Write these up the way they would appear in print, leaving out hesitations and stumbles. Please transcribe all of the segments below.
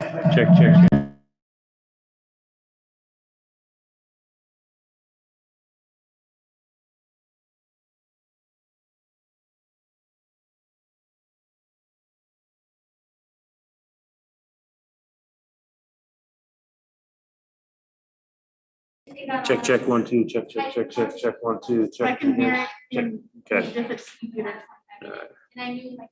Check, check, check. Check, check, one, two, check, check, check, check, check, one, two, check. I can hear it Check. in Okay. if it's computer. Alright. And I knew like.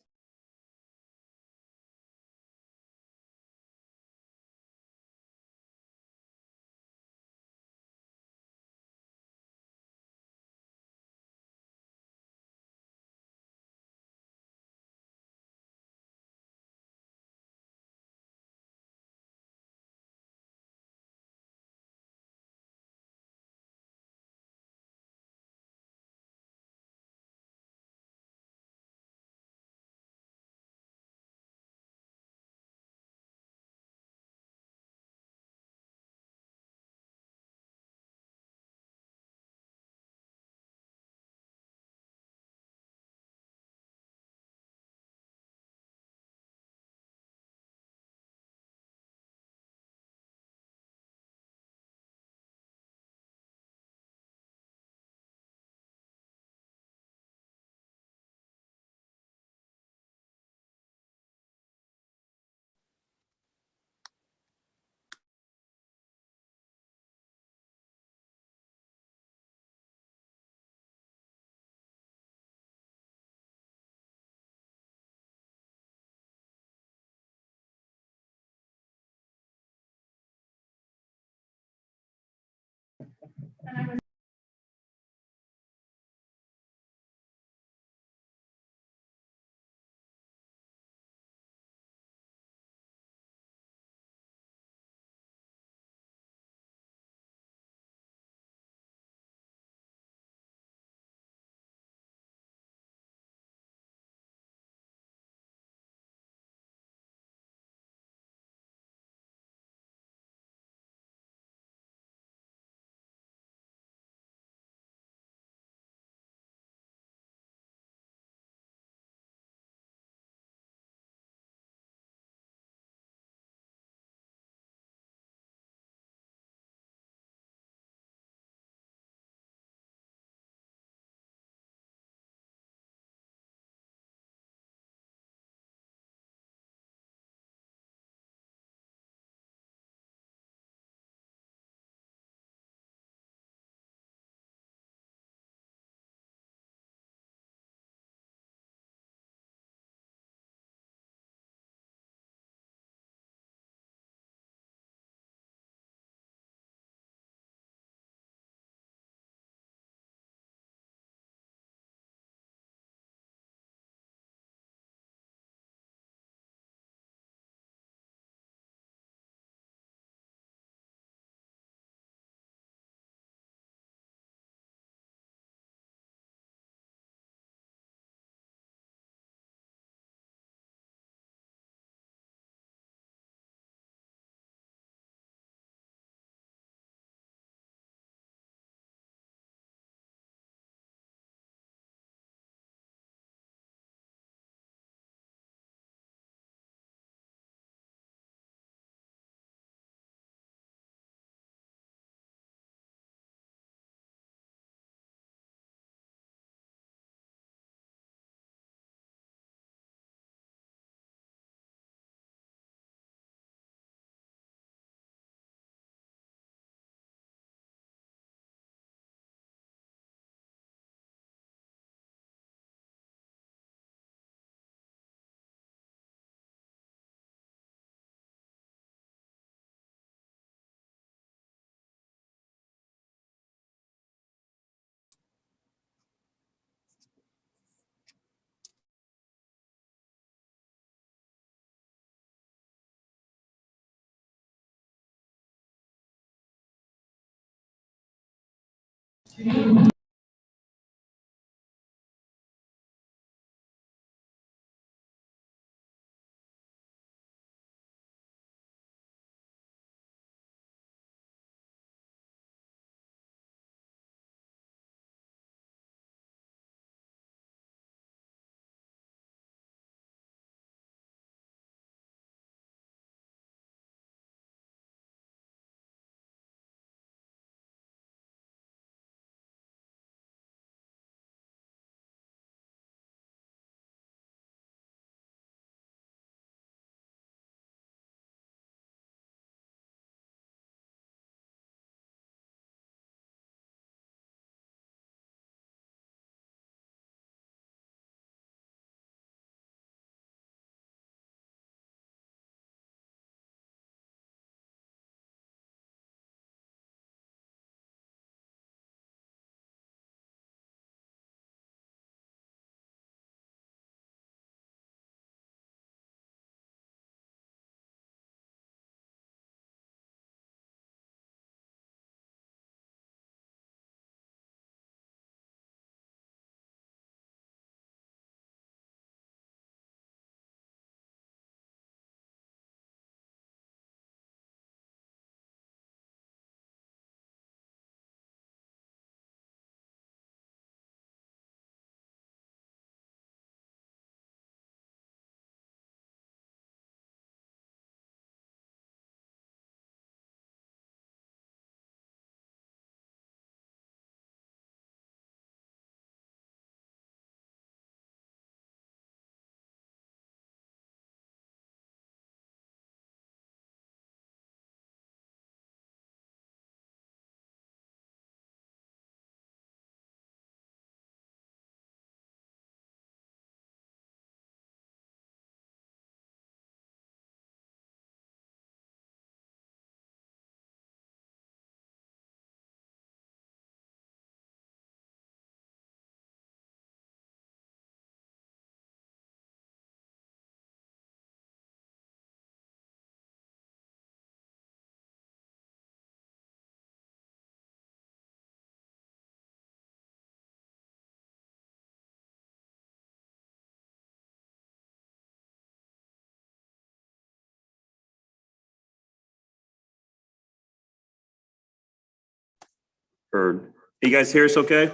Heard. You guys hear us okay?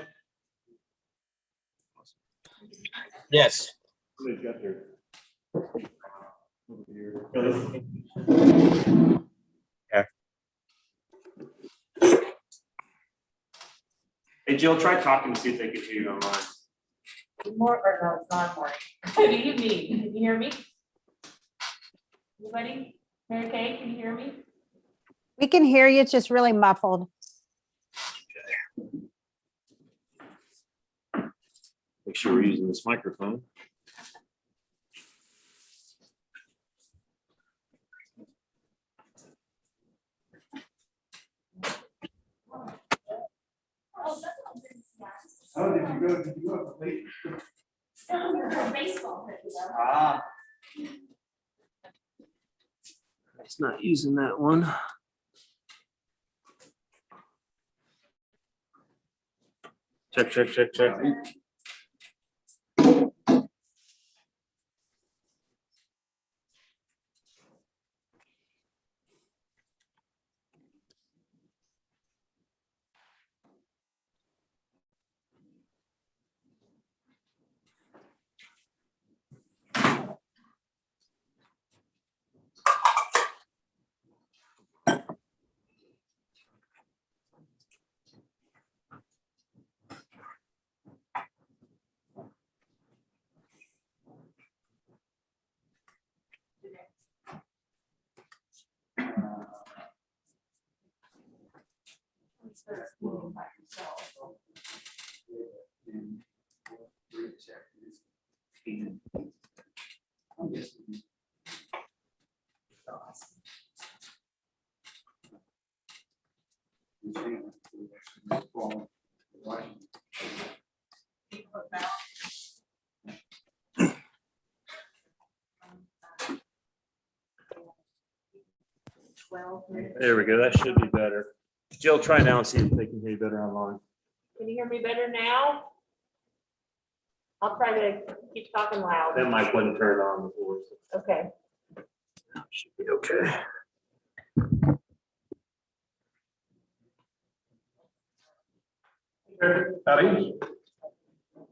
Yes. Somebody's got their. Yeah. Hey Jill, try talking to see if they can hear you online. More or no, it's not morning. What do you mean? Can you hear me? Anybody? Mary Kay, can you hear me? We can hear you, it's just really muffled. Make sure we're using this microphone. Oh, did you go up late? Baseball. Ah. It's not using that one. Check. There we go. That should be better. Jill, try now and see if they can hear you better online. Can you hear me better now? I'll try to keep talking loud. That mic wasn't turned on before. So Okay. should be okay. Howdy. All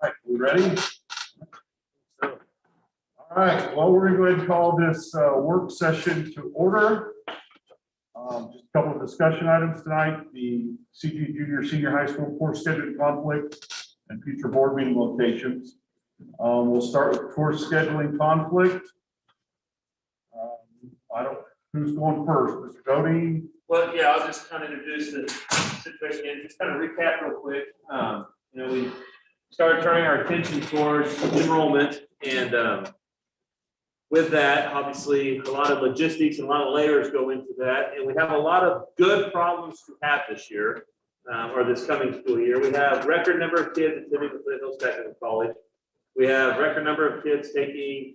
right, we ready? All right, well, we're going to go ahead and call this work session to order. Just a couple of discussion items tonight, the CG Junior Senior High School course scheduling conflict and future board meeting locations. We'll start with course scheduling conflict. Who's going first, Mr. Cody? Well, yeah, I'll just kind of introduce the situation and just kind of recap real quick. We started turning our attention towards enrollment, and with that, obviously, a lot of logistics and a lot of layers go into that, and we have a lot of good problems to have this year, or this coming school year. We have record number of kids attending the Flint Hills Technical College. We have record number of kids taking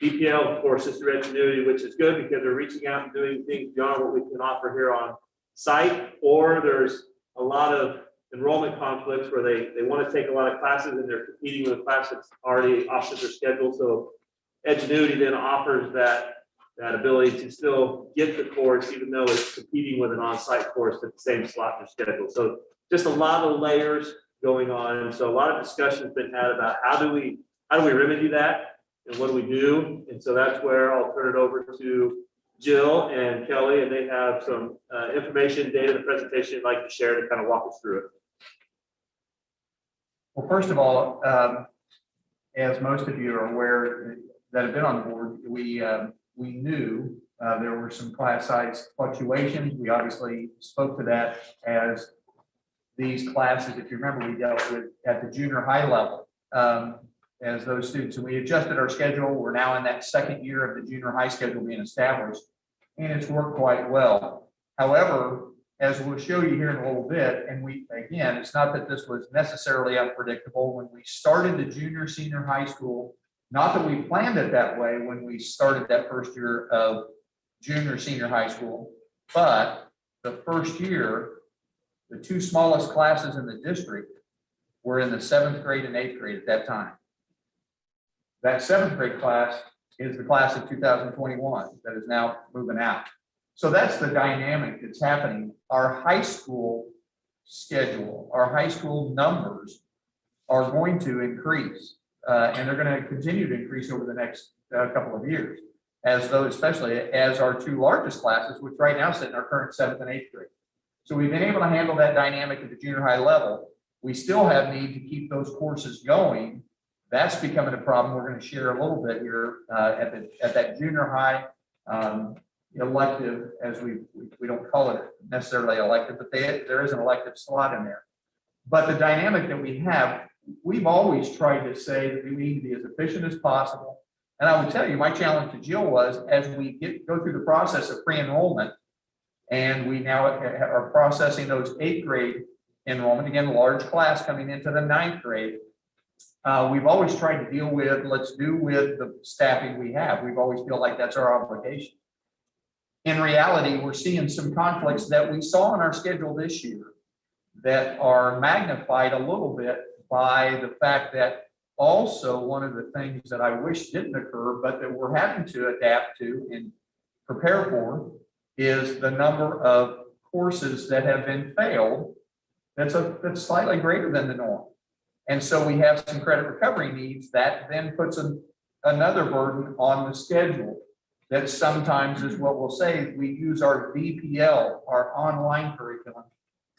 DPL courses through Ingenuity, which is good because they're reaching out and doing things beyond what we can offer here on site, or there's a lot of enrollment conflicts where they want to take a lot of classes and they're competing with a class that's already opposite their schedule. So Ingenuity then offers that ability to still get the course, even though it's competing with an on-site course at the same slot in their schedule. So just a lot of layers going on. And so a lot of discussion's been had about how do we remedy that? And what do we do? And so that's where I'll turn it over to Jill and Kelly, and they have some information, data, and presentation they'd like to share to kind of walk us through it. Well, first of all, as most of you are aware that have been on the board, we knew there were some class size fluctuations. We obviously spoke to that as these classes, if you remember, we dealt with at the junior high level. As those students, and we adjusted our schedule. We're now in that second year of the junior high schedule being established, and it's worked quite well. However, as we'll show you here in a little bit, and again, it's not that this was necessarily unpredictable. When we started the junior senior high school, not that we planned it that way when we started that first year of junior senior high school, but the first year, the two smallest classes in the district were in the 7th grade and 8th grade at that time. That 7th grade class is the class of 2021 that is now moving out. So that's the dynamic that's happening. Our high school schedule, our high school numbers are going to increase. And they're going to continue to increase over the next couple of years, as those, especially as our two largest classes, which right now sit in our current 7th and 8th grade. So we've been able to handle that dynamic at the junior high level. We still have need to keep those courses going. That's becoming a problem. We're going to share a little bit here at that junior high elective, as we don't call it necessarily elective, but there is an elective slot in there. But the dynamic that we have, we've always tried to say that we need to be as efficient as possible. And I would tell you, my challenge to Jill was, as we go through the process of pre-enrollment, and we now are processing those 8th grade enrollment, again, large class coming into the 9th grade. We've always tried to deal with, let's do with the staffing we have. We've always feel like that's our obligation. In reality, we're seeing some conflicts that we saw in our schedule this year that are magnified a little bit by the fact that also one of the things that I wish didn't occur, but that we're having to adapt to and prepare for, is the number of courses that have been failed that's slightly greater than the norm. And so we have some credit recovery needs that then puts another burden on the schedule. That sometimes is what we'll say, we use our VPL, our online curriculum,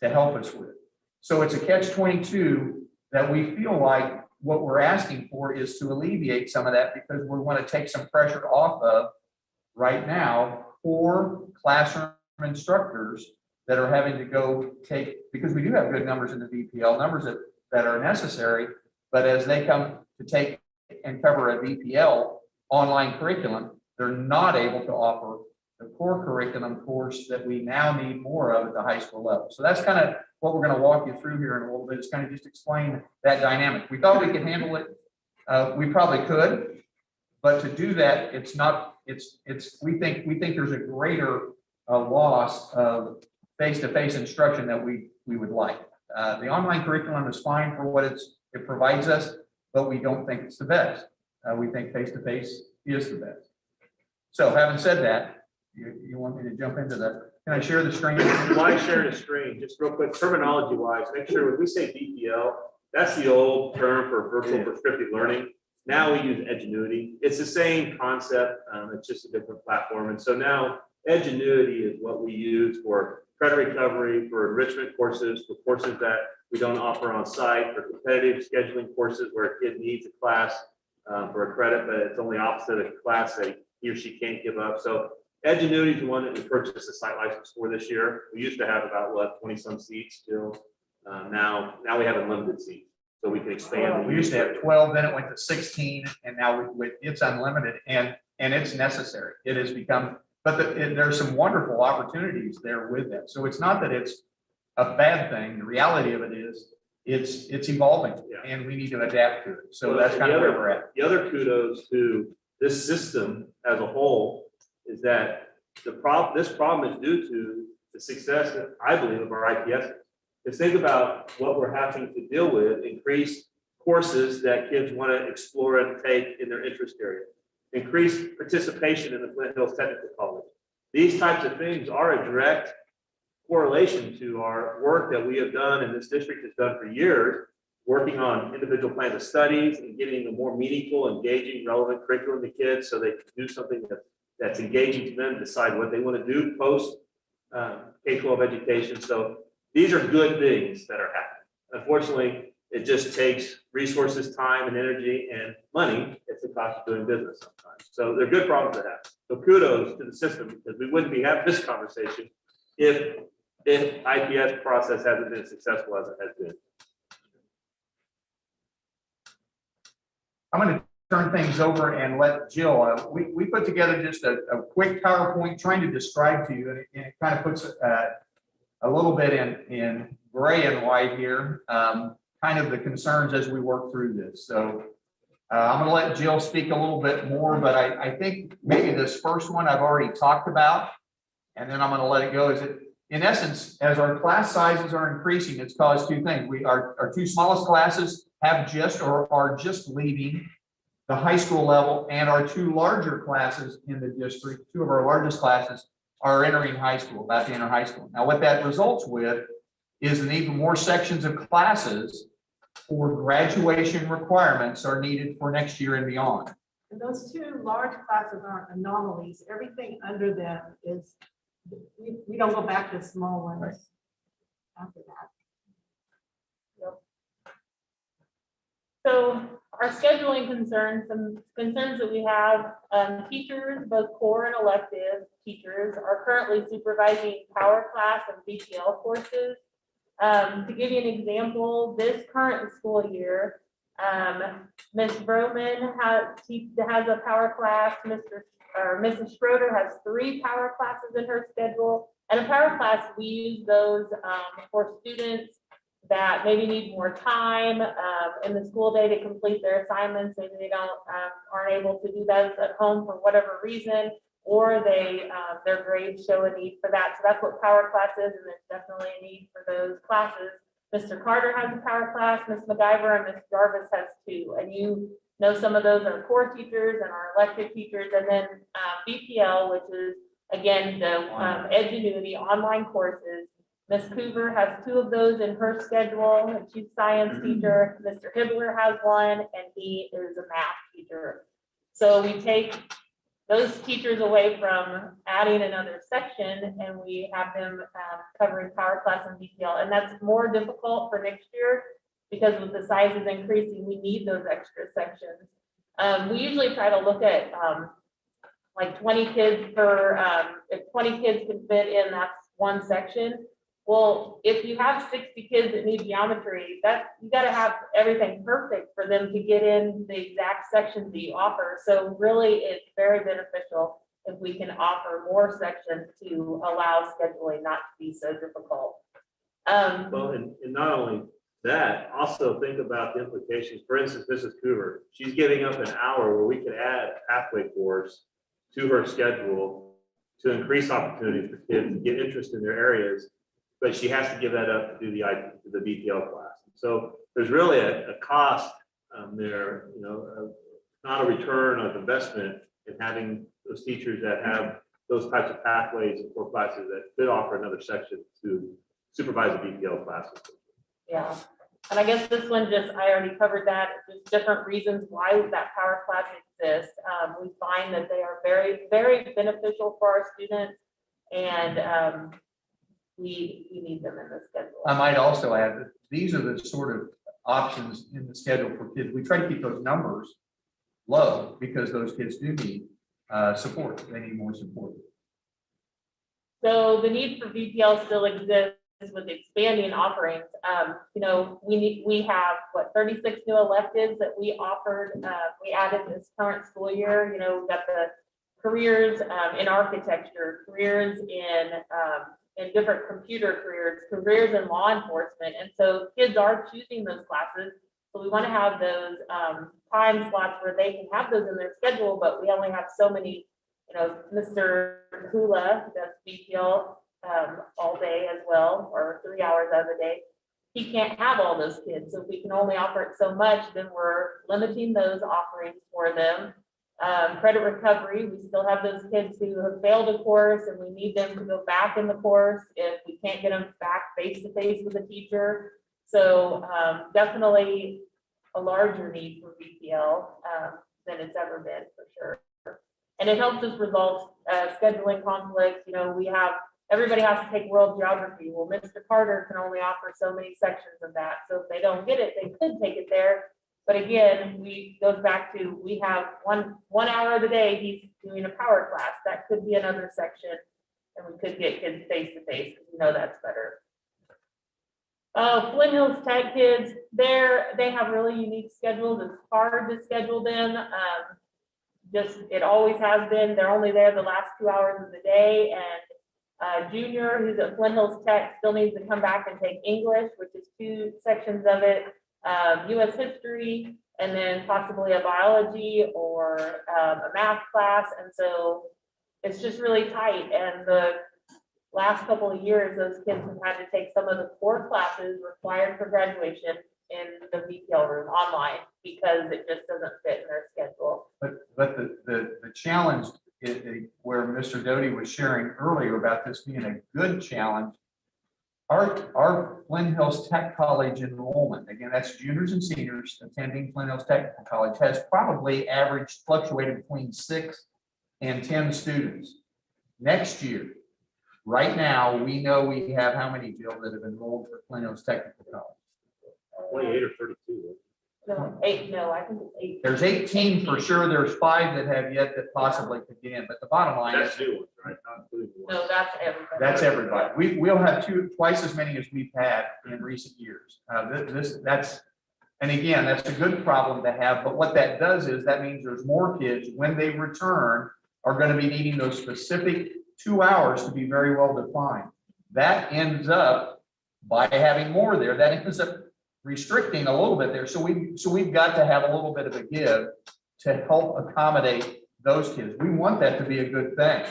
to help us with. So it's a catch-22 that we feel like what we're asking for is to alleviate some of that, because we want to take some pressure off of right now for classroom instructors that are having to go take, because we do have good numbers in the VPL, numbers that are necessary, but as they come to take and cover a VPL online curriculum, they're not able to offer the core curriculum course that we now need more of at the high school level. So that's kind of what we're going to walk you through here in a little bit. It's kind of just explain that dynamic. We thought we could handle it. We probably could, but to do that, it's not, we think there's a greater loss of face-to-face instruction that we would like. The online curriculum is fine for what it provides us, but we don't think it's the best. We think face-to-face is the best. So having said that, you want me to jump into that? Can I share the screen? Why share the screen? Just real quick, terminology wise, make sure when we say BPL, that's the old term for virtual prescriptive learning. Now we use Edgenuity. It's the same concept. It's just a different platform. And so now Edgenuity is what we use for credit recovery, for enrichment courses, for courses that we don't offer on site, for competitive scheduling courses where a kid needs a class for a credit, but it's only opposite of a class that he or she can't give up. So Edgenuity is the one that we purchased a site license for this year. We used to have about 20 some seats still. Now we have unlimited seats, so we can expand. We used to have 12, then it went to 16, and now it's unlimited, and it's necessary. It has become, but there's some wonderful opportunities there with that. So it's not that it's a bad thing. The reality of it is it's evolving, and we need to adapt to it. So that's kind of where we're at. The other kudos to this system as a whole is that this problem is due to the success, I believe, of our IPS. Just think about what we're having to deal with: increased courses that kids want to explore and take in their interest area, increased participation in the Flint Hills Technical College. These types of things are a direct correlation to our work that we have done and this district has done for years, working on individual plans of studies and giving a more meaningful, engaging, relevant curriculum to kids so they can do something that's engaging to them, decide what they want to do post K-12 education. So these are good things that are happening. Unfortunately, it just takes resources, time, and energy and money. It's the cost of doing business sometimes. So they're good problems to have. So kudos to the system, because we wouldn't be having this conversation if IPS process hasn't been successful as it has been. I'm going to turn things over and let Jill. We put together just a quick PowerPoint trying to describe to you, and it kind of puts a little bit in gray and white here, kind of the concerns as we work through this. So I'm going to let Jill speak a little bit more, but I think maybe this first one I've already talked about, and then I'm going to let it go. Is it, in essence, as our class sizes are increasing, it's caused two things. Our two smallest classes have just or are just leaving the high school level, and our two larger classes in the district, two of our largest classes, are entering high school, about to enter high school. Now, what that results with is that even more sections of classes for graduation requirements are needed for next year and beyond. And those two large classes aren't anomalies. Everything under them is, we don't go back to small ones after that. So our scheduling concerns, some concerns that we have, teachers, both core and elective teachers are currently supervising power class and VTL courses. To give you an example, this current school year, Ms. Broman has a power class, Mrs. Schroeder has 3 power classes in her schedule. And a power class, we use those for students that maybe need more time in the school day to complete their assignments. Maybe they aren't able to do that at home for whatever reason, or their grades show a need for that. So that's what power class is, and there's definitely a need for those classes. Mr. Carter has a power class, Ms. MacGyver and Ms. Jarvis has 2. And you know some of those are core teachers and our elective teachers, and then BPL, which is again the Edgenuity online courses. Ms. Coover has 2 of those in her schedule, and she's a science teacher. Mr. Hibbler has 1, and he is a math teacher. So we take those teachers away from adding another section, and we have them covering power class and VTL. And that's more difficult for next year because with the sizes increasing, we need those extra sections. We usually try to look at like 20 kids per, if 20 kids can fit in, that's 1 section. Well, if you have 60 kids that need geometry, you got to have everything perfect for them to get in the exact sections that you offer. So really, it's very beneficial if we can offer more sections to allow scheduling not to be so difficult. Well, and not only that, also think about the implications. For instance, Mrs. Coover, she's giving up an hour where we could add a pathway course to her schedule to increase opportunities for kids to get interest in their areas. But she has to give that up to do the BPL class. So there's really a cost there, not a return of investment in having those teachers that have those types of pathways and core classes that could offer another section to supervise the BPL classes. Yeah, and I guess this one I already covered that. There's different reasons why that power class exists. We find that they are very, very beneficial for our students, and we need them in the schedule. I might also add that these are the sort of options in the schedule for kids. We try to keep those numbers low because those kids do need support. They need more support. So the need for VPL still exists with expanding offerings. We have 36 new electives that we offered. We added this current school year. We've got the careers in architecture, careers in different computer careers in law enforcement. And so kids are choosing those classes. So we want to have those time slots where they can have those in their schedule, but we only have so many. Mr. Hula does BPL all day as well, or 3 hours out of the day. He can't have all those kids. So if we can only offer it so much, then we're limiting those offerings for them. Credit recovery, we still have those kids who have failed a course and we need them to go back in the course if we can't get them back face-to-face with a teacher. So definitely a larger need for VPL than it's ever been, for sure. And it helps us resolve scheduling conflicts. Everybody has to take world geography. Well, Mr. Carter can only offer so many sections of that. So if they don't get it, they could take it there. But again, goes back to, we have one hour of the day, he's doing a power class. That could be another section, and we could get kids face to face, because that's better. Flint Hills Tech kids, they have really unique schedules. It's hard to schedule them. It always has been. They're only there the last 2 hours of the day, and Junior, who's at Flint Hills Tech, still needs to come back and take English, which is 2 sections of it. U.S. history, and then possibly a biology or a math class. And so it's just really tight. And the last couple of years, those kids have had to take some of the core classes required for graduation in the VPL room online because it just doesn't fit in their schedule. But the challenge where Mr. Doty was sharing earlier about this being a good challenge, Our Flint Hills Tech College enrollment, again, that's juniors and seniors attending Flint Hills Technical College, has probably averaged fluctuated between 6 and 10 students. Next year, right now, we know we have how many, Jill, that have enrolled for Flint Hills Technical College? 28 or 32. No, 8, no, I think it's 8. There's 18 for sure. There's 5 that have yet that possibly could get in, but the bottom line is That's new ones, right? Not including the ones. No, that's everybody. that's everybody. We'll have twice as many as we've had in recent years. And again, that's a good problem to have, but what that does is that means there's more kids when they return are going to be needing those specific 2 hours to be very well defined. That ends up by having more there, that ends up restricting a little bit there. So we've got to have a little bit of a give to help accommodate those kids. We want that to be a good thing,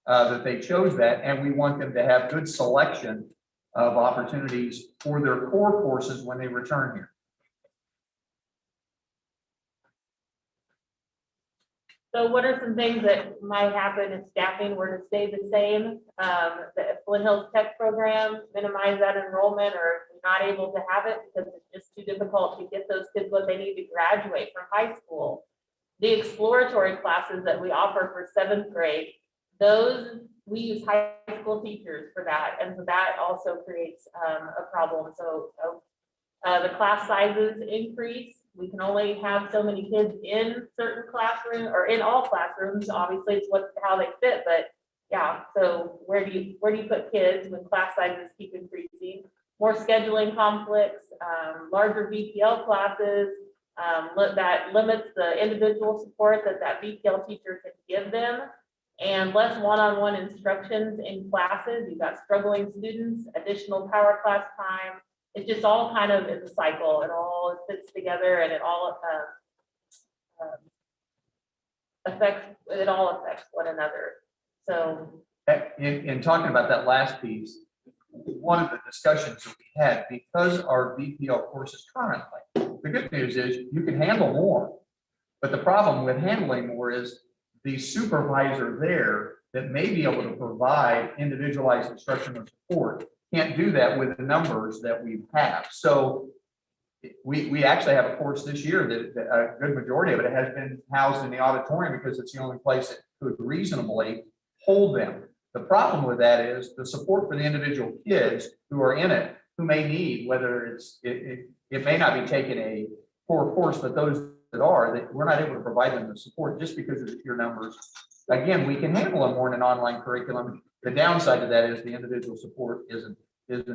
that they chose that, and we want them to have good selection of opportunities for their core courses when they return here. So what are some things that might happen if staffing were to stay the same? The Flint Hills Tech program, minimize that enrollment, or if we're not able to have it because it's just too difficult to get those kids what they need to graduate from high school. The exploratory classes that we offer for 7th grade, those, we use high school teachers for that. And so that also creates a problem. So the class sizes increase. We can only have so many kids in certain classrooms or in all classrooms. Obviously, it's how they fit, but yeah. So where do you put kids when class sizes keep increasing? More scheduling conflicts, larger BPL classes, that limits the individual support that BPL teacher can give them, and less one-on-one instructions in classes. You've got struggling students, additional power class time. It just all kind of is a cycle. It all fits together, and it all affects one another. So In talking about that last piece, one of the discussions that we had, because our BPL courses currently, the good news is you can handle more. But the problem with handling more is the supervisor there that may be able to provide individualized instruction or support can't do that with the numbers that we have. So we actually have a course this year that a good majority of it has been housed in the auditorium because it's the only place that could reasonably hold them. The problem with that is the support for the individual kids who are in it, who may need, whether it may not be taking a core course, but those that are, that we're not able to provide them the support just because of the pure numbers. Again, we can handle them more in an online curriculum. The downside to that is the individual support isn't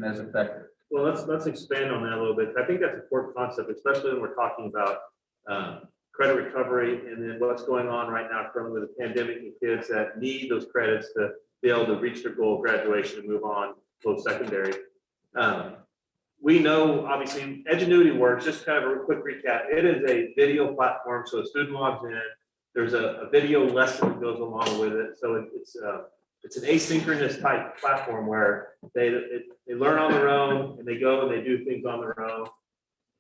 as effective. Well, let's expand on that a little bit. I think that's an important concept, especially when we're talking about credit recovery and then what's going on right now currently with the pandemic and kids that need those credits to be able to reach their goal of graduation and move on post-secondary. We know, obviously, Edgenuity works. Just kind of a quick recap. It is a video platform, so a student logs in. There's a video lesson that goes along with it. So it's an asynchronous type platform where they learn on their own and they go and they do things on their own.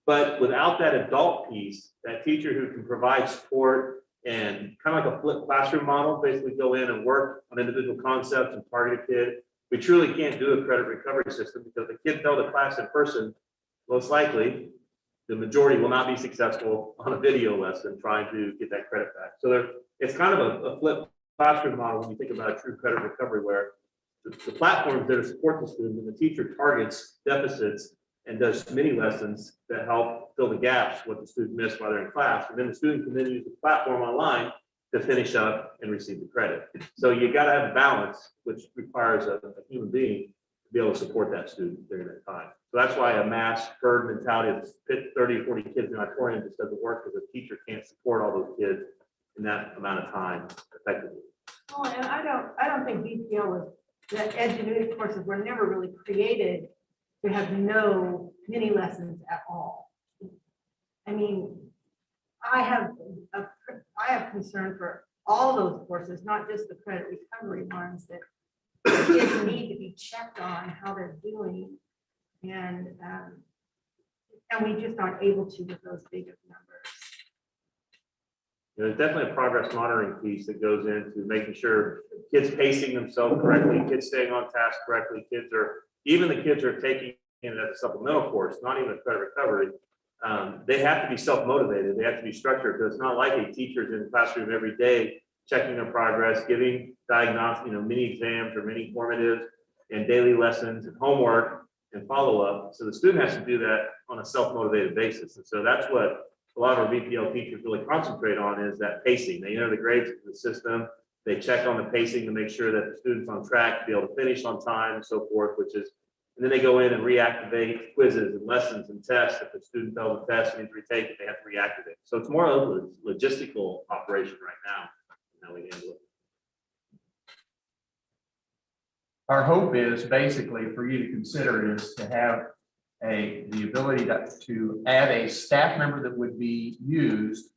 But without that adult piece, that teacher who can provide support and kind of like a flipped classroom model, basically go in and work on individual concepts and target a kid. We truly can't do a credit recovery system because the kid failed a class in person, most likely the majority will not be successful on a video lesson trying to get that credit back. So it's kind of a flipped classroom model when you think about a true credit recovery, where the platform is there to support the student and the teacher targets deficits and does mini lessons that help fill the gaps what the student missed while they're in class. And then the student can then use the platform online to finish up and receive the credit. So you got to have a balance, which requires a human being to be able to support that student during that time. So that's why a mass herd mentality of 30 or 40 kids in the auditorium just doesn't work, because the teacher can't support all those kids in that amount of time effectively. Oh, and I don't think BPL was, that Edgenuity courses were never really created to have no mini lessons at all. I mean, I have concern for all those courses, not just the credit recovery ones, that kids need to be checked on how they're doing. And we just aren't able to with those big of numbers. There's definitely a progress monitoring piece that goes into making sure kids pacing themselves correctly, kids staying on task correctly, kids are even the kids who are taking it as a supplemental course, not even a credit recovery, they have to be self-motivated. They have to be structured. Because it's not like a teacher's in the classroom every day checking their progress, giving diagnostic, mini exams or mini formatives and daily lessons and homework and follow-up. So the student has to do that on a self-motivated basis. And so that's what a lot of our VPL teachers really concentrate on, is that pacing. They enter the grades into the system. They check on the pacing to make sure that the student's on track to be able to finish on time and so forth, and then they go in and reactivate quizzes and lessons and tests. If the student fails a test and needs to retake it, they have to reactivate. So it's more of a logistical operation right now. How we handle it. Our hope is basically for you to consider is to have the ability to add a staff member that would be used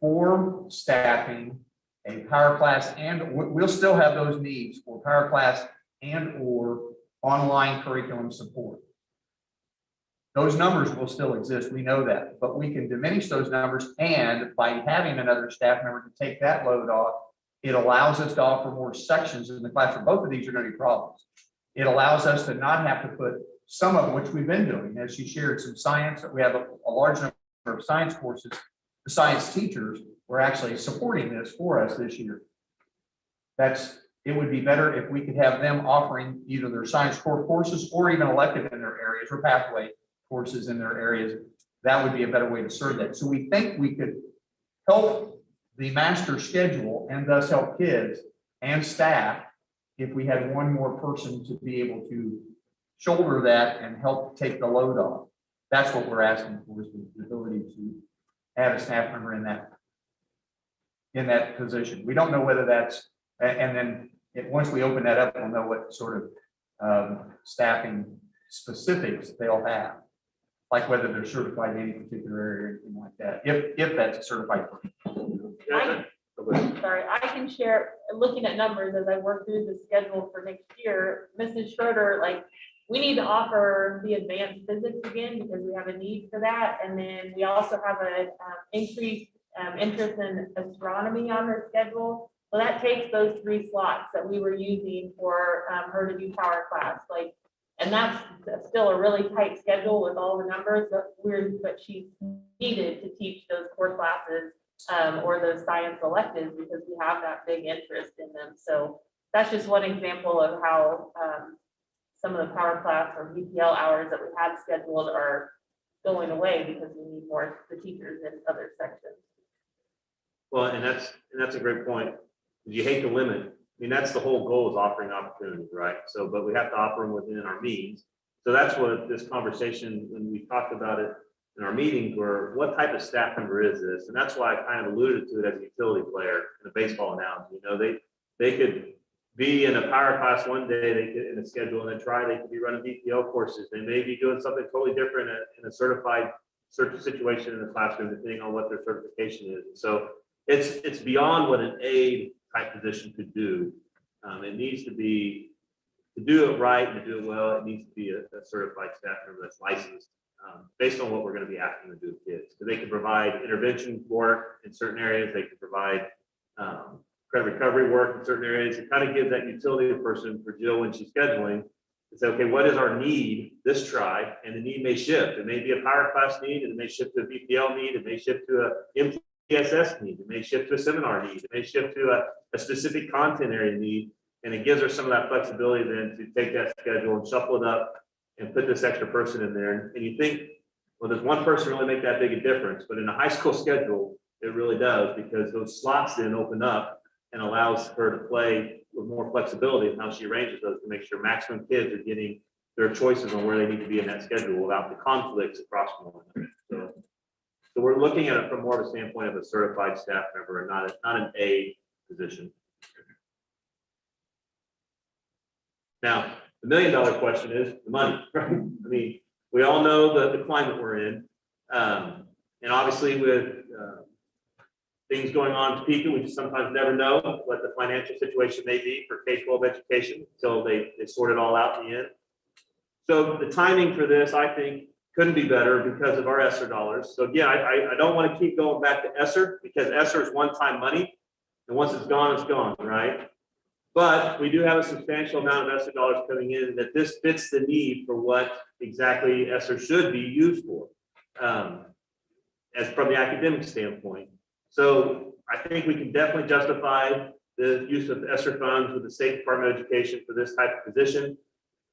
for staffing a power class, and we'll still have those needs for power class and or online curriculum support. Those numbers will still exist, we know that, but we can diminish those numbers, and by having another staff member to take that load off, it allows us to offer more sections in the classroom. Both of these are going to be problems. It allows us to not have to put some of which we've been doing. As she shared some science, we have a large number of science courses. The science teachers were actually supporting this for us this year. It would be better if we could have them offering either their science core courses or even elective in their areas or pathway courses in their areas. That would be a better way to serve that. So we think we could help the master schedule and thus help kids and staff if we had one more person to be able to shoulder that and help take the load off. That's what we're asking for, is the ability to have a staff member in that position. We don't know whether that's, and then once we open that up, we'll know what sort of staffing specifics they'll have, like whether they're certified in any particular area or anything like that, if that's a certified person. Sorry, I can share, looking at numbers as I work through the schedule for next year, Mrs. Schroeder, we need to offer the advanced physics again because we have a need for that. And then we also have an increased interest in astronomy on her schedule. So that takes those 3 slots that we were using for her to do power class. And that's still a really tight schedule with all the numbers, but she's needed to teach those core classes or those science electives because we have that big interest in them. So that's just one example of how some of the power class or VPL hours that we had scheduled are going away because we need more the teachers in other sections. Well, and that's a great point. You hate to limit. I mean, that's the whole goal, is offering opportunities, right? So, but we have to offer them within our means. So that's what this conversation, when we talked about it in our meetings, were what type of staff member is this? And that's why I kind of alluded to it as a utility player in a baseball analogy. They could be in a power class one day, they could in a schedule, and then they could be running VPL courses. They may be doing something totally different in a certified situation in the classroom, depending on what their certification is. And so it's beyond what an aide type position could do. It needs to be, to do it right and to do it well, it needs to be a certified staff member that's licensed based on what we're going to be asking them to do with kids. So they can provide intervention work in certain areas, they can provide credit recovery work in certain areas. It kind of gives that utility person for Jill when she's scheduling to say, okay, what is our need this try? And the need may shift. It may be a power class need, and it may shift to a VPL need, it may shift to a MTSS need, it may shift to a seminar need, it may shift to a specific content area need. And it gives her some of that flexibility then to take that schedule and shuffle it up and put this extra person in there. And you think, well, does one person really make that big a difference? But in a high school schedule, it really does, because those slots then open up and allows her to play with more flexibility in how she arranges those to make sure maximum kids are getting their choices on where they need to be in that schedule without the conflicts across the board. So we're looking at it from more of a standpoint of a certified staff member and not an aide position. Now, the $1 million question is the money, right? I mean, we all know the climate we're in. And obviously with things going on in Topeka, we sometimes never know what the financial situation may be for K-12 education until they sort it all out in the end. So the timing for this, I think, couldn't be better because of our ESSER dollars. So again, I don't want to keep going back to ESSER because ESSER is one-time money. And once it's gone, right? But we do have a substantial amount of ESSER dollars coming in that this fits the need for what exactly ESSER should be used for, as from the academic standpoint. So I think we can definitely justify the use of ESSER funds with the State Department of Education for this type of position.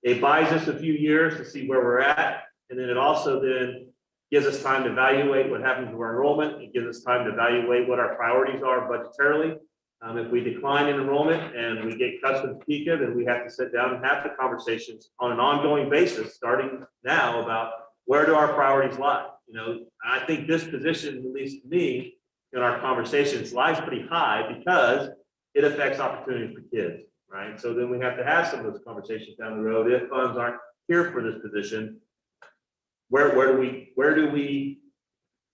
It buys us a few years to see where we're at, and then it also then gives us time to evaluate what happens to our enrollment. It gives us time to evaluate what our priorities are budgetarily. If we decline in enrollment and we get cuts with PICA, then we have to sit down and have the conversations on an ongoing basis, starting now, about where do our priorities lie. You know, I think this position, at least to me, in our conversations, lies pretty high because it affects opportunities for kids, right? So then we have to have some of those conversations down the road. If funds aren't here for this position, where do we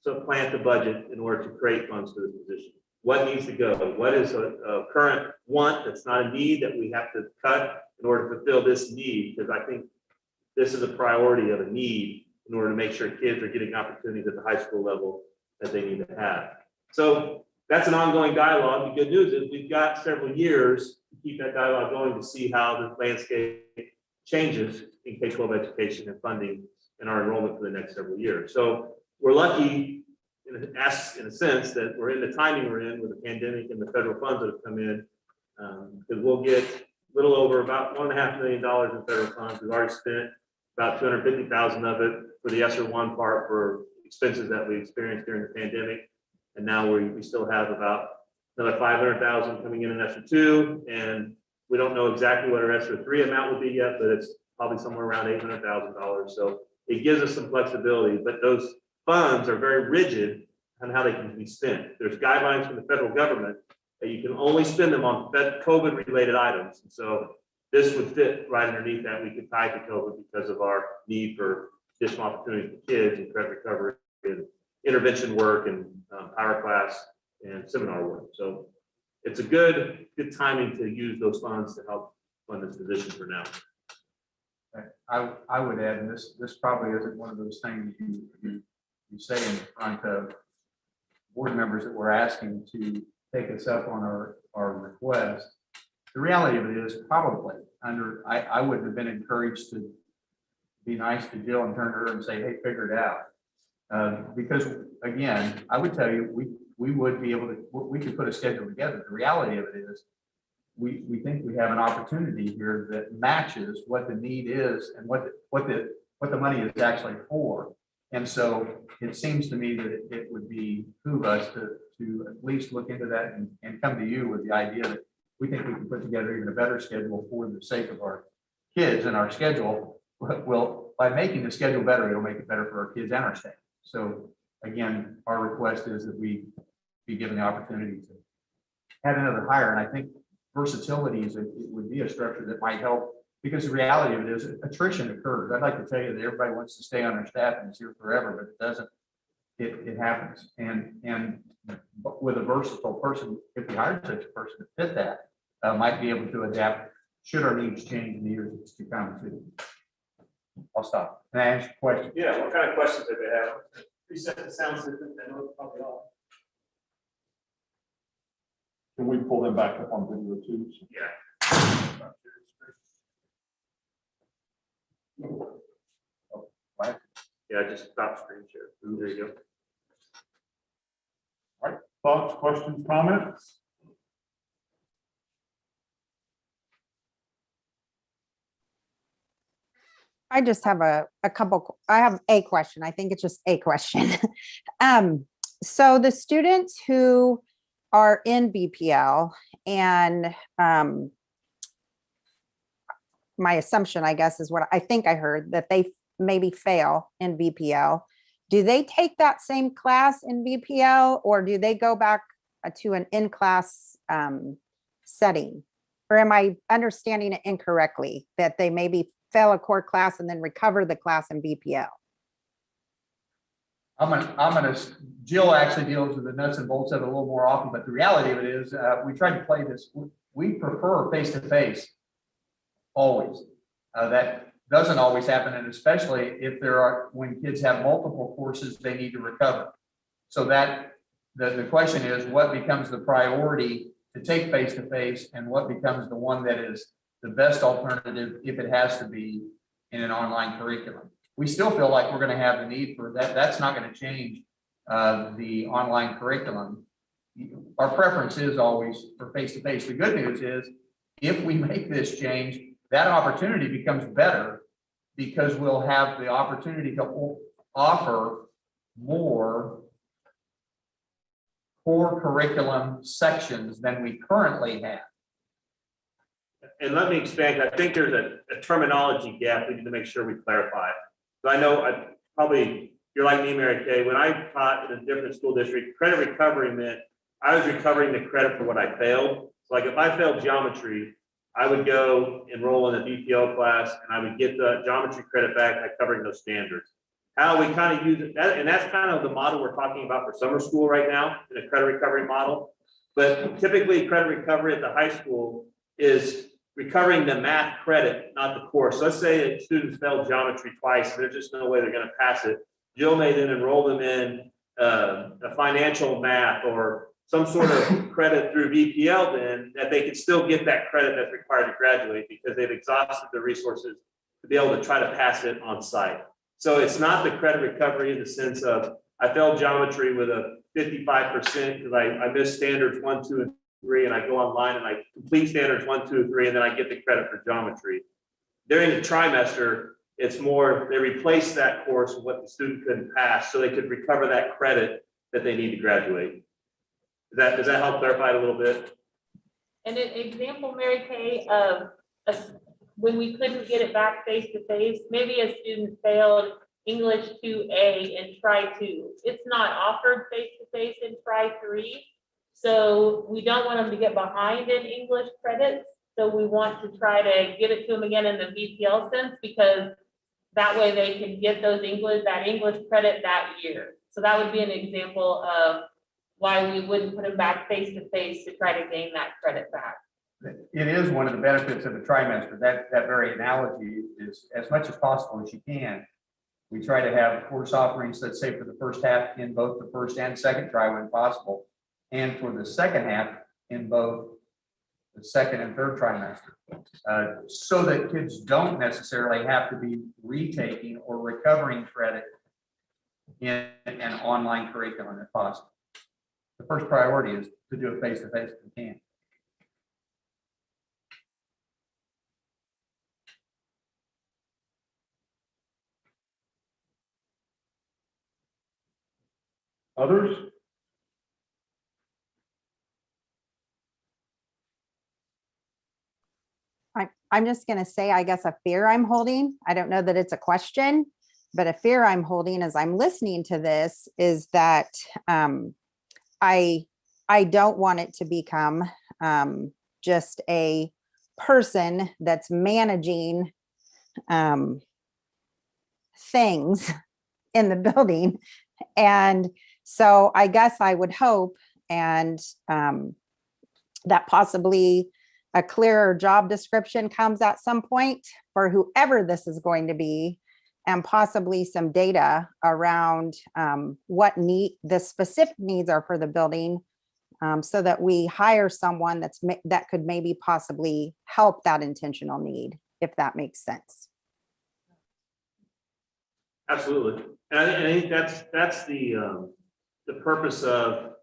supplant the budget in order to create funds for this position? What needs to go? What is a current want that's not a need that we have to cut in order to fulfill this need? Because I think this is a priority of a need in order to make sure kids are getting opportunities at the high school level that they need to have. So that's an ongoing dialogue. The good news is we've got several years to keep that dialogue going to see how the landscape changes in K-12 education and funding and our enrollment for the next several years. So we're lucky in a sense that we're in the timing we're in with the pandemic and the federal funds that have come in, because we'll get a little over about $1.5 million in federal funds. We've already spent about $250,000 of it for the ESSER one part for expenses that we experienced during the pandemic. And now we still have about another $500,000 coming in ESSER two, and we don't know exactly what our ESSER three amount will be yet, but it's probably somewhere around $800,000. So it gives us some flexibility, but those funds are very rigid on how they can be spent. There's guidelines from the federal government that you can only spend them on COVID-related items. And so this would fit right underneath that. We could tie to COVID because of our need for additional opportunities for kids and credit recovery and intervention work and power class and seminar work. So it's a good timing to use those funds to help fund this position for now. I would add, and this probably isn't one of those things you say in front of board members that we're asking to take us up on our request. The reality of it is probably I wouldn't have been encouraged to be nice to Jill and turn to her and say, hey, figure it out. Because again, I would tell you, we would be able to, we could put a schedule together. The reality of it is we think we have an opportunity here that matches what the need is and what the money is actually for. And so it seems to me that it would behoove us to at least look into that and come to you with the idea that we think we can put together even a better schedule for the sake of our kids and our schedule. Well, by making the schedule better, it'll make it better for our kids and our staff. So again, our request is that we be given the opportunity to have another hire. And I think versatility it would be a structure that might help, because the reality of it is attrition occurs. I'd like to tell you that everybody wants to stay on their staff and it's here forever, but it doesn't. It happens. And with a versatile person, if we hired such a person to fit that, might be able to adapt should our needs change in the years to come too. I'll stop. Can I ask a question? Yeah, what kind of questions did they have? Reset the sound system. I know it's probably all. Can we pull them back up on video too? Yeah. Yeah, just stop screen share. There you go. Thoughts, questions, comments? I just have a couple, I have a question. I think it's just a question. So the students who are in BPL and my assumption, I guess, is what I think I heard, that they maybe fail in BPL. Do they take that same class in BPL, or do they go back to an in-class setting? Or am I understanding it incorrectly, that they maybe fail a core class and then recover the class in BPL? Jill actually deals with the nuts and bolts of it a little more often, but the reality of it is we try to play this. We prefer face-to-face always. That doesn't always happen, and especially if when kids have multiple courses they need to recover. So that the question is, what becomes the priority to take face-to-face and what becomes the one that is the best alternative if it has to be in an online curriculum. We still feel like we're going to have the need for that. That's not going to change the online curriculum. Our preference is always for face-to-face. The good news is if we make this change, that opportunity becomes better because we'll have the opportunity to offer more core curriculum sections than we currently have. And let me expand. I think there's a terminology gap we need to make sure we clarify. So I know you're like me, Mary Kay. When I taught in a different school district, credit recovery meant I was recovering the credit for what I failed. So like if I failed geometry, I would go enroll in a BPL class and I would get the geometry credit back by covering those standards. How we kind of use it, and that's kind of the model we're talking about for summer school right now, in a credit recovery model. But typically credit recovery at the high school is recovering the math credit, not the course. Let's say that students failed geometry twice, and there's just no way they're going to pass it. Jill may then enroll them in a financial math or some sort of credit through VPL, then that they can still get that credit that's required to graduate because they've exhausted the resources to be able to try to pass it on site. So it's not the credit recovery in the sense of I failed geometry with a 55% because I missed standards 1, 2, and 3, and I go online and I complete standards 1, 2, and 3, and then I get the credit for geometry. During the trimester, it's more they replace that course with what the student couldn't pass, so they could recover that credit that they need to graduate. Does that help clarify it a little bit? And an example, Mary Kay, of when we couldn't get it back face to face, maybe a student failed English 2A and try 2. It's not offered face to face in try 3. So we don't want them to get behind in English credits. So we want to try to give it to them again in the VPL sense, because that way they can get that English credit that year. So that would be an example of why we wouldn't put them back face to face to try to gain that credit back. It is one of the benefits of the trimester. That very analogy is as much as possible as you can. We try to have course offerings, let's say for the first half in both the first and second try when possible, and for the second half in both the second and third trimester, so that kids don't necessarily have to be retaking or recovering credit in an online curriculum if possible. The first priority is to do it face to face if we can. Others? I'm just going to say, I guess, a fear I'm holding. I don't know that it's a question, but a fear I'm holding as I'm listening to this is that I don't want it to become just a person that's managing things in the building. And so I guess I would hope and that possibly a clearer job description comes at some point for whoever this is going to be, and possibly some data around what the specific needs are for the building, so that we hire someone that could maybe possibly help that intentional need, if that makes sense. Absolutely. And I think that's the purpose of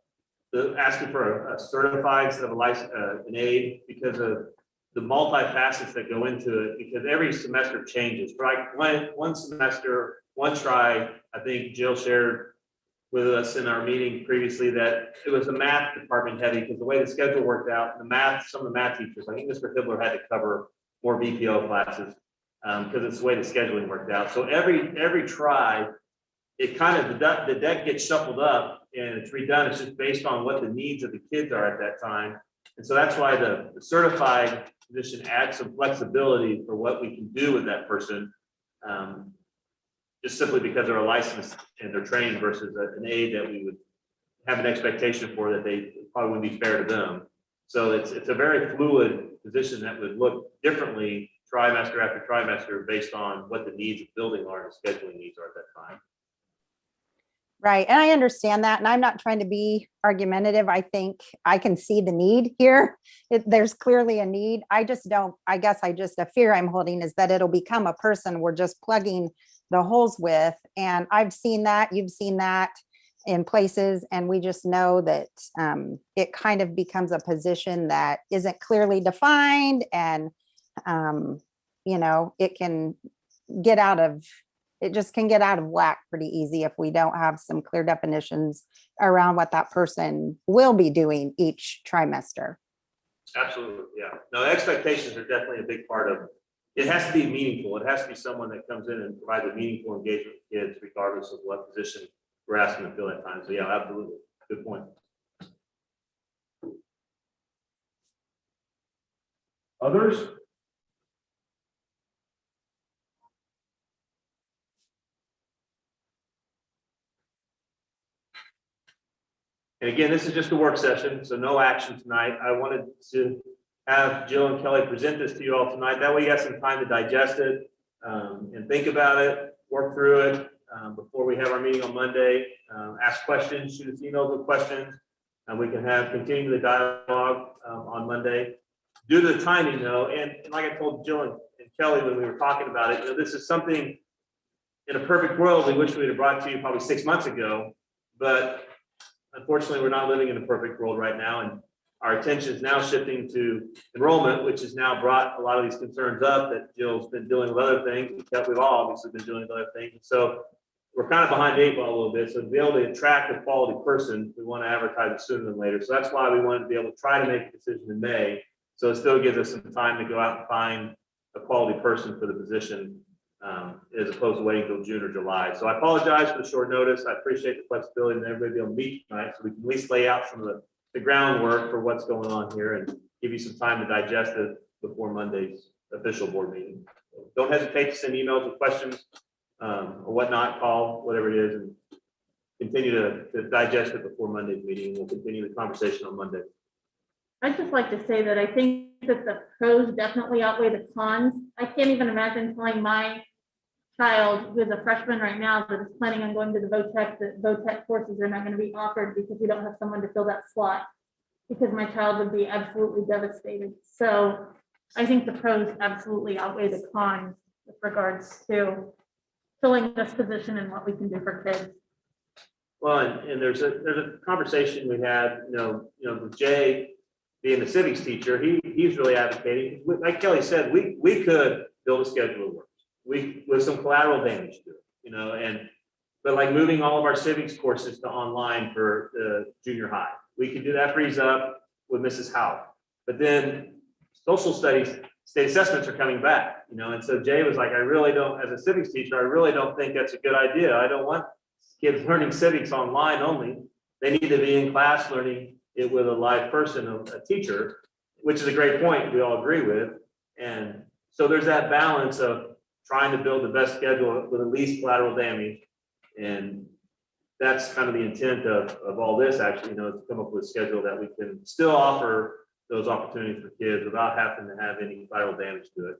asking for a certified instead of a license, an aid, because of the multifacets that go into it, because every semester changes. For like one semester, one try, I think Jill shared with us in our meeting previously that it was a math department heavy because the way the schedule worked out, some of the math teachers, I think Mr. Hibbler had to cover more BPO classes because it's the way the scheduling worked out. So every try, it kind of, the deck gets shuffled up and it's redone. It's just based on what the needs of the kids are at that time. And so that's why the certified position adds some flexibility for what we can do with that person, just simply because they're a licensed and they're trained versus an aide that we would have an expectation for that they probably wouldn't be fair to them. So it's a very fluid position that would look differently trimester after trimester based on what the needs of building are and scheduling needs are at that time. Right. And I understand that. And I'm not trying to be argumentative. I think I can see the need here. There's clearly a need. I just don't, I guess a fear I'm holding is that it'll become a person we're just plugging the holes with. And I've seen that, you've seen that in places, and we just know that it kind of becomes a position that isn't clearly defined, and it can get out of, it just can get out of whack pretty easy if we don't have some clear definitions around what that person will be doing each trimester. Absolutely, yeah. No, expectations are definitely a big part of it. It has to be meaningful. It has to be someone that comes in and provides a meaningful engagement with kids, regardless of what position we're asking to fill at times. So yeah, absolutely. Good point. Others? And again, this is just a work session, so no action tonight. I wanted to have Jill and Kelly present this to you all tonight. That way you have some time to digest it and think about it, work through it before we have our meeting on Monday. Ask questions, shoot us emails with questions, and we can continue the dialogue on Monday. Due to the timing though, and like I told Jill and Kelly when we were talking about it, this is something in a perfect world we wish we'd have brought to you probably 6 months ago, but unfortunately, we're not living in a perfect world right now, and our attention is now shifting to enrollment, which has now brought a lot of these concerns up that Jill's been dealing with other things. We've all obviously been dealing with other things. So we're kind of behind the 8 ball a little bit. So to be able to attract a quality person, we want to advertise it sooner than later. So that's why we wanted to be able to try to make a decision in May. So it still gives us some time to go out and find a quality person for the position, as opposed to waiting until June or July. So I apologize for the short notice. I appreciate the flexibility and everybody be able to meet tonight so we can at least lay out some of the groundwork for what's going on here and give you some time to digest it before Monday's official board meeting. So don't hesitate to send emails with questions or whatnot, call, whatever it is, and continue to digest it before Monday's meeting. We'll continue the conversation on Monday. I'd just like to say that I think that the pros definitely outweigh the cons. I can't even imagine telling my child who is a freshman right now that is planning on going to the VOTEC, that VOTEC courses are not going to be offered because we don't have someone to fill that slot, because my child would be absolutely devastated. So I think the pros absolutely outweigh the cons with regards to filling this position and what we can do for kids. Well, and there's a conversation we had, with Jay being the civics teacher. He's really advocating, like Kelly said, we could build a schedule of work. With some collateral damage to it, but like moving all of our civics courses to online for the junior high, we could do that, freeze up with Mrs. Howe. But then social studies, state assessments are coming back, and so Jay was like, I really don't, as a civics teacher, I really don't think that's a good idea. I don't want kids learning civics online only. They need to be in class learning it with a live person, a teacher, which is a great point we all agree with. And so there's that balance of trying to build the best schedule with the least collateral damage. And that's kind of the intent of all this, actually, to come up with a schedule that we can still offer those opportunities for kids without having to have any collateral damage to it.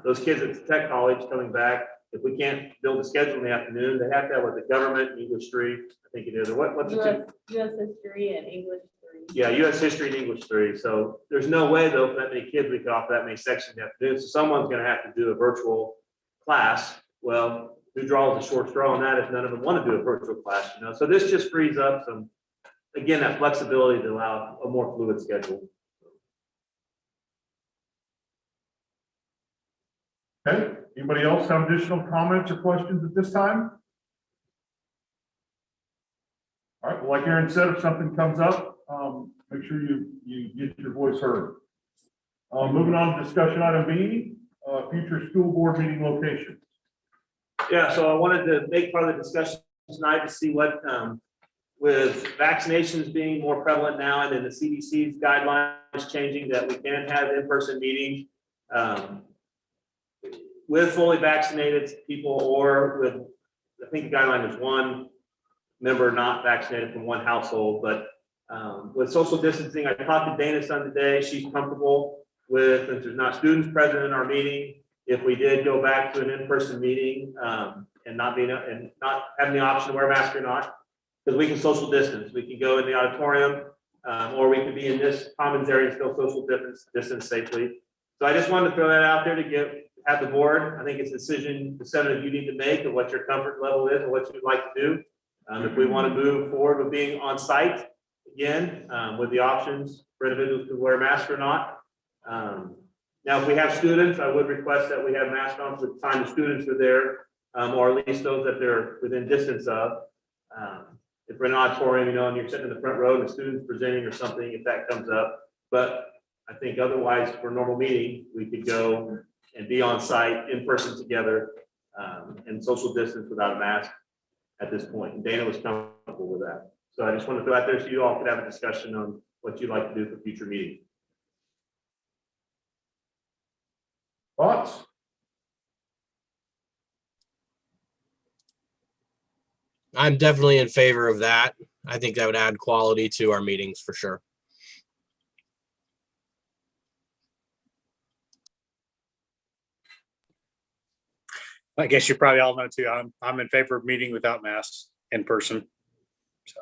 Those kids at Tech College coming back, if we can't build a schedule in the afternoon, they have to have the government, English 3, I think it is, or what's it? US history and English 3. Yeah, US history and English 3. So there's no way though, for that many kids, we could offer that many sections in the afternoon. So someone's gonna have to do a virtual class. Well, who draws the short straw on that if none of them want to do a virtual class, So this just frees up some, again, that flexibility to allow a more fluid schedule. Okay, anybody else have additional comments or questions at this time? All right, well, like Aaron said, if something comes up, make sure you get your voice heard. Moving on to discussion item B, future school board meeting locations. Yeah, so I wanted to make part of the discussion tonight to see what, with vaccinations being more prevalent now and then the CDC's guidelines changing that we can have in-person meetings with fully vaccinated people, or with, I think the guideline is one member not vaccinated from one household, but with social distancing, I talked to Dana's son today. She's comfortable with, if there's not students present in our meeting, if we did go back to an in-person meeting, and not having the option to wear a mask or not, because we can social distance. We can go in the auditorium, or we could be in this commons area and still social distance safely. So I just wanted to throw that out there to have the board. I think it's a decision the 7 of you need to make of what your comfort level is and what you'd like to do. If we want to move forward with being on site again, with the options for individuals to wear a mask or not. Now, if we have students, I would request that we have masks on for the time the students are there, or at least those that they're within distance of. If we're in an auditorium, and you're sitting in the front row and the student's presenting or something, if that comes up. But I think otherwise, for a normal meeting, we could go and be on site in person together, and social distance without a mask at this point. And Dana was comfortable with that. So I just want to throw out there so you all could have a discussion on what you'd like to do for future meetings. Thoughts? I'm definitely in favor of that. I think that would add quality to our meetings for sure. I guess you probably all know too, I'm in favor of meeting without masks in person. So.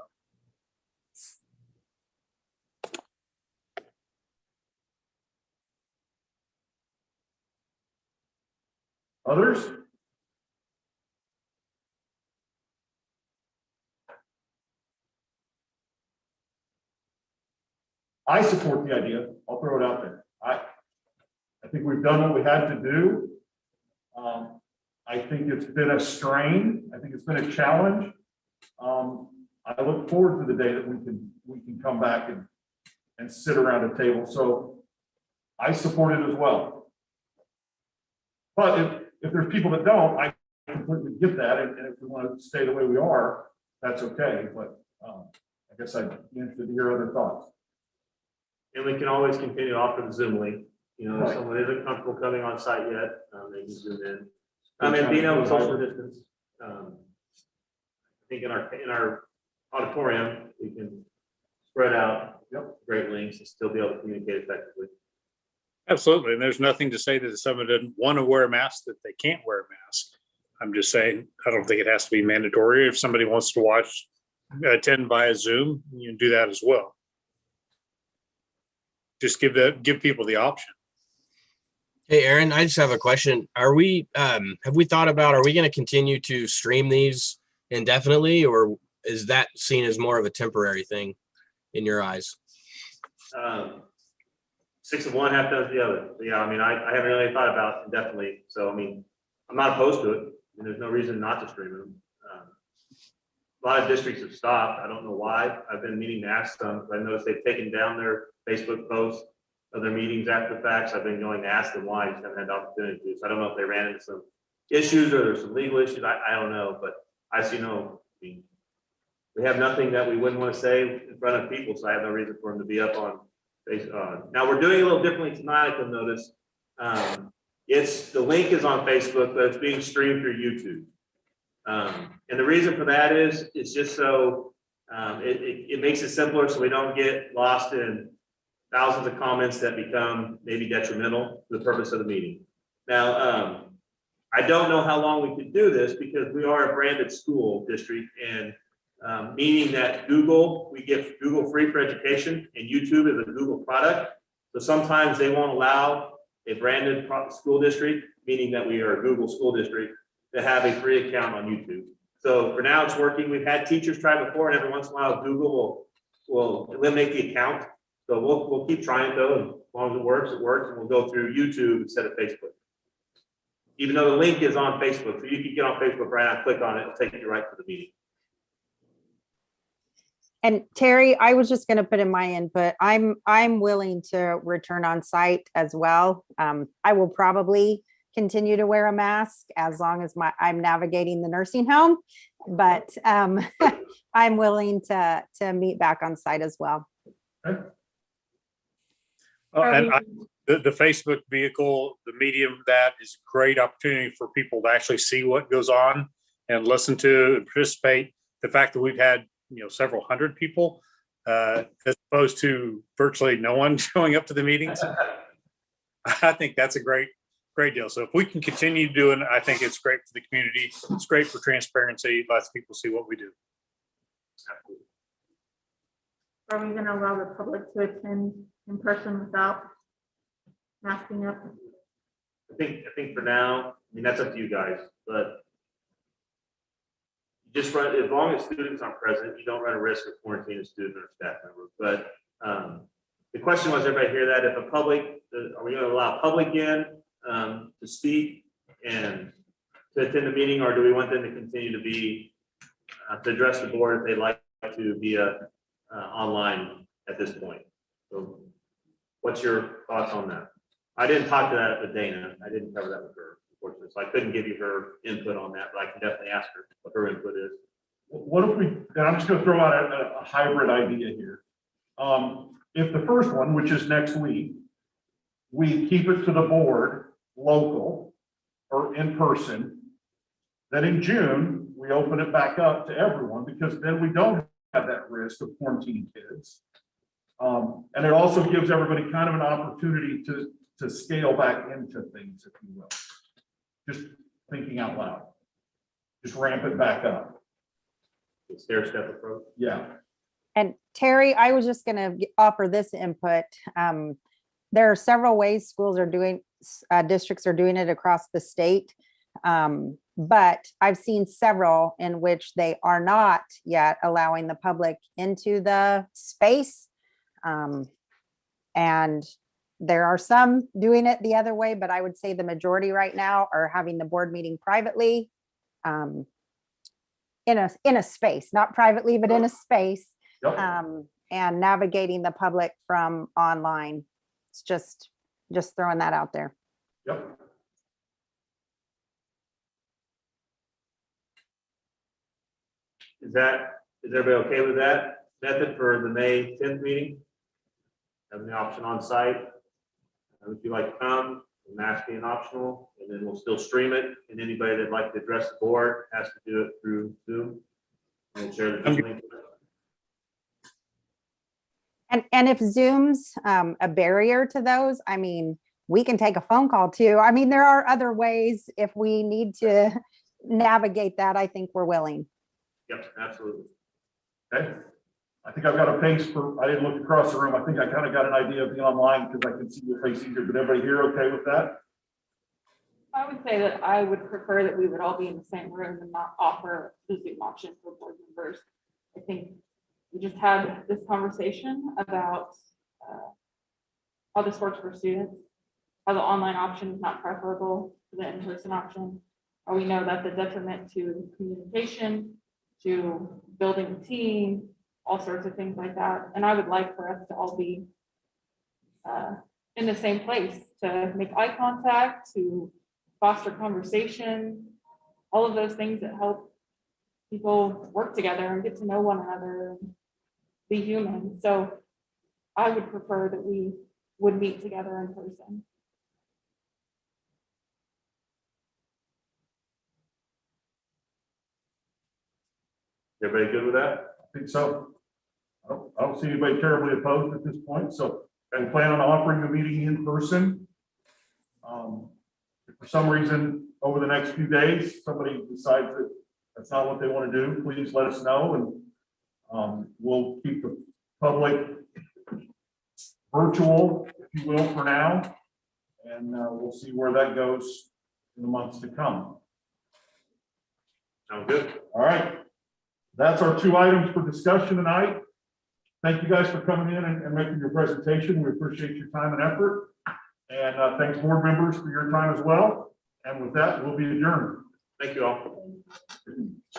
Others? I support the idea. I'll throw it out there. I think we've done what we had to do. I think it's been a strain. I think it's been a challenge. I look forward to the day that we can come back and sit around a table. So I support it as well. But if there's people that don't, I completely get that. And if we want to stay the way we are, that's okay. But I guess I'd be interested to hear other thoughts. And we can always continue to offer the Zoom link. If Right. someone isn't comfortable coming on site yet, they can Zoom in. And being able to social distance. I think in our auditorium, we can spread out great links and still be able to communicate effectively. Absolutely. And there's nothing to say that if someone doesn't want to wear a mask, that they can't wear a mask. I'm just saying, I don't think it has to be mandatory. If somebody wants to attend via Zoom, you can do that as well. Just give people the option. Hey, Aaron, I just have a question. Have we thought about, are we going to continue to stream these indefinitely, or is that seen as more of a temporary thing in your eyes? 6 of one, half does the other. So, yeah, I mean, I haven't really thought about it indefinitely. So, I mean, I'm not opposed to it. And there's no reason not to stream them. A lot of districts have stopped. I don't know why. I've been meaning to ask them. I noticed they've taken down their Facebook posts of their meetings after the facts. I've been going to ask them why. I just haven't had the opportunity to. So I don't know if they ran into some issues or there's some legal issues. I don't know, but I see we have nothing that we wouldn't want to say in front of people. So I have no reason for them to be up on Facebook. Now we're doing a little differently tonight. You'll notice the link is on Facebook, but it's being streamed through YouTube. And the reason for that is it's just so it makes it simpler so we don't get lost in thousands of comments that become maybe detrimental to the purpose of the meeting. Now, I don't know how long we could do this because we are a branded school district, and meaning that we give Google free for education, and YouTube is a Google product. So sometimes they won't allow a branded school district, meaning that we are a Google school district, to have a free account on YouTube. So for now it's working. We've had teachers try before, and every once in a while Google will eliminate the account. So we'll keep trying though, and as long as it works, and we'll go through YouTube instead of Facebook. Even though the link is on Facebook, so you can get on Facebook right now, click on it, it'll take you right to the meeting. And Terry, I was just going to put in my input. I'm willing to return on site as well. I will probably continue to wear a mask as long as I'm navigating the nursing home, but I'm willing to meet back on site as well. Okay. And the Facebook vehicle, the medium, that is a great opportunity for people to actually see what goes on and listen to and participate. The fact that we've had several hundred people as opposed to virtually no one showing up to the meetings, I think that's a great Great deal. So if we can continue doing it, I think it's great for the community. It's great for transparency. Lets people see what we do. Are we gonna allow the public to attend in person without masking up? I think for now, I mean, that's up to you guys, but you just run, as long as students aren't present, you don't run a risk of quarantining a student or staff member. But the question was, everybody hear that? If a public, are we gonna allow public in to speak and to attend the meeting, or do we want them to continue to be, to address the board if they'd like to be online at this point? So what's your thoughts on that? I didn't talk to that with Dana. I didn't cover that with her, unfortunately. So I couldn't give you her input on that, but I can definitely ask her what her input is. What if we, and I'm just gonna throw out a hybrid idea here. If the first one, which is next week, we keep it to the board, local or in person, then in June, we open it back up to everyone, because then we don't have that risk of quarantining kids. And it also gives everybody kind of an opportunity to scale back into things, if you will. Just thinking out loud. Just ramp it back up. The stair step approach. Yeah. And Terry, I was just gonna offer this input. There are several ways schools are doing, districts are doing it across the state. But I've seen several in which they are not yet allowing the public into the space. And there are some doing it the other way, but I would say the majority right now are having the board meeting privately. In a space, not privately, but in a space. Yep. And navigating the public from online. It's just throwing that out there. Yep. Is everybody okay with that method for the May 10th meeting? Having the option on site. If you like to come, mask being optional, and then we'll still stream it. And anybody that'd like to address the board has to do it through Zoom. We'll share the link. And if Zoom's a barrier to those, I mean, we can take a phone call too. I mean, there are other ways if we need to navigate that. I think we're willing. Yep, absolutely. Okay. I think I've got a pace for, I didn't look across the room. I think I kind of got an idea of being online because I can see your face easier, but everybody here okay with that? I would say that I would prefer that we would all be in the same room and not offer the Zoom option for board members. I think we just had this conversation about how this works for students, how the online option is not preferable to the in-person option. Or we know that the detriment to communication, to building a team, all sorts of things like that. And I would like for us to all be in the same place, to make eye contact, to foster conversation, all of those things that help people work together and get to know one another and be human. So I would prefer that we would meet together in person. Everybody good with that? I think so. I don't see anybody terribly opposed at this point, so I plan on offering the meeting in person. If for some reason, over the next few days, somebody decides that that's not what they want to do, please let us know, and we'll keep the public virtual, if you will, for now, and we'll see where that goes in the months to come. Sound good? All right. That's our 2 items for discussion tonight. Thank you guys for coming in and making your presentation. We appreciate your time and effort. And thanks board members for your time as well. And with that, we'll be adjourned. Thank you all.